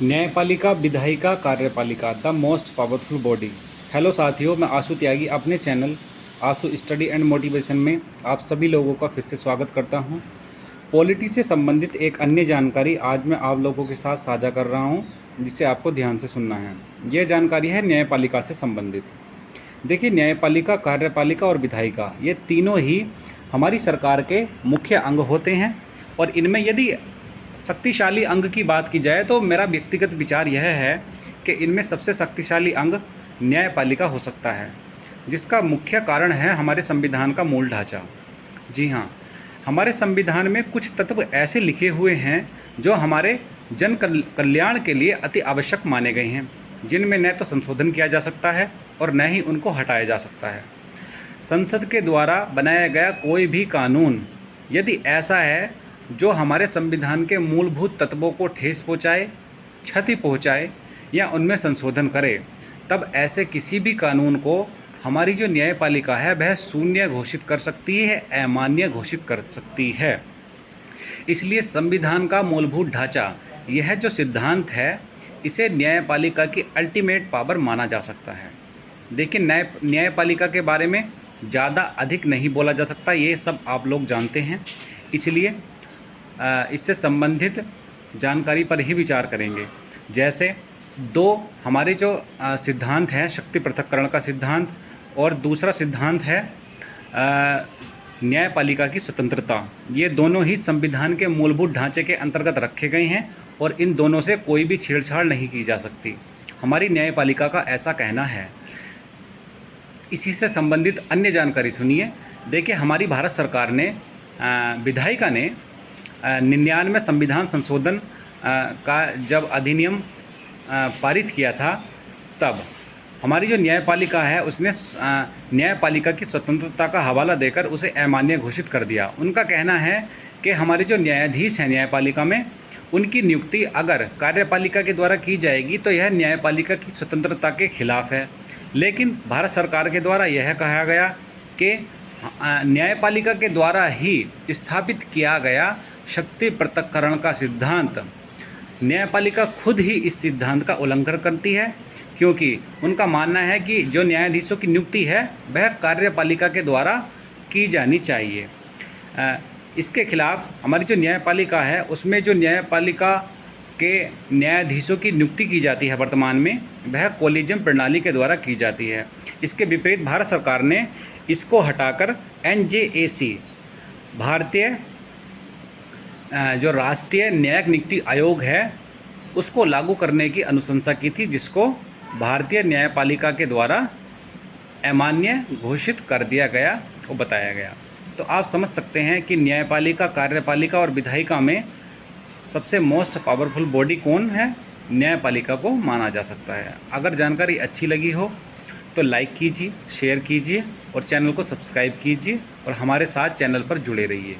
न्यायपालिका, विधायिका, कार्यपालिका the most powerful body. Hello साथियों, मैं आशु त्यागी अपने channel Ashu study and motivation में आप सभी लोगों का फिर से स्वागत करता हूं। पॉलिटी से संबंधित एक अन्य जानकारी आज मैं आप लोगों के साथ साझा कर रहा हूं, जिसे आपको ध्यान से सुनना है। यह जानकारी है न्यायपालिका से संबंधित। देखिए, न्यायपालिका, कार्यपालिका और विधायिका ये तीनों ही हमारी सरकार के मुख्य अंग होते हैं और इनमें यदि शक्तिशाली अंग की बात की जाए तो मेरा व्यक्तिगत विचार यह है कि इनमें सबसे शक्तिशाली अंग न्यायपालिका हो सकता है, जिसका मुख्य कारण है हमारे संविधान का मूल ढांचा। जी हाँ, हमारे संविधान में कुछ तत्व ऐसे लिखे हुए हैं जो हमारे जन कल्याण के लिए अति आवश्यक माने गए हैं, जिनमें न तो संशोधन किया जा सकता है और न ही उनको हटाया जा सकता है। संसद के द्वारा बनाया गया कोई भी कानून यदि ऐसा है जो हमारे संविधान के मूलभूत तत्वों को ठेस पहुँचाए, क्षति पहुँचाए या उनमें संशोधन करे, तब ऐसे किसी भी कानून को हमारी जो न्यायपालिका है वह शून्य घोषित कर सकती है, अमान्य घोषित कर सकती है। इसलिए संविधान का मूलभूत ढांचा, यह जो सिद्धांत है, इसे न्यायपालिका की अल्टीमेट पावर माना जा सकता है। देखिए, न्यायपालिका के बारे में ज़्यादा अधिक नहीं बोला जा सकता, ये सब आप लोग जानते हैं। इसलिए इससे संबंधित जानकारी पर ही विचार करेंगे। जैसे दो हमारे जो सिद्धांत हैं, शक्ति पृथक्करण का सिद्धांत और दूसरा सिद्धांत है न्यायपालिका की स्वतंत्रता। ये दोनों ही संविधान के मूलभूत ढांचे के अंतर्गत रखे गए हैं और इन दोनों से कोई भी छेड़छाड़ नहीं की जा सकती, हमारी न्यायपालिका का ऐसा कहना है। इसी से संबंधित अन्य जानकारी सुनिए। देखिए, हमारी भारत सरकार ने विधायिका ने 99 संविधान संशोधन का जब अधिनियम पारित किया था, तब हमारी जो न्यायपालिका है उसने न्यायपालिका की स्वतंत्रता का हवाला देकर उसे अमान्य घोषित कर दिया। उनका कहना है कि हमारे जो न्यायाधीश हैं न्यायपालिका में, उनकी नियुक्ति अगर कार्यपालिका के द्वारा की जाएगी तो यह न्यायपालिका की स्वतंत्रता के खिलाफ है। लेकिन भारत सरकार के द्वारा यह कहा गया कि न्यायपालिका के द्वारा ही स्थापित किया गया शक्ति पृथक्करण का सिद्धांत, न्यायपालिका खुद ही इस सिद्धांत का उल्लंघन करती है, क्योंकि उनका मानना है कि जो न्यायाधीशों की नियुक्ति है वह कार्यपालिका के द्वारा की जानी चाहिए। इसके खिलाफ हमारी जो न्यायपालिका है उसमें जो न्यायपालिका के न्यायाधीशों की नियुक्ति की जाती है वर्तमान में, वह कोलिजियम प्रणाली के द्वारा की जाती है। इसके विपरीत भारत सरकार ने इसको हटाकर NJAC, भारतीय जो राष्ट्रीय न्यायिक नियुक्ति आयोग है, उसको लागू करने की अनुशंसा की थी, जिसको भारतीय न्यायपालिका के द्वारा अमान्य घोषित कर दिया गया और बताया गया। तो आप समझ सकते हैं कि न्यायपालिका, कार्यपालिका और विधायिका में सबसे मोस्ट पावरफुल बॉडी कौन है? न्यायपालिका को माना जा सकता है। अगर जानकारी अच्छी लगी हो तो लाइक कीजिए, शेयर कीजिए और चैनल को सब्सक्राइब कीजिए और हमारे साथ चैनल पर जुड़े रहिए।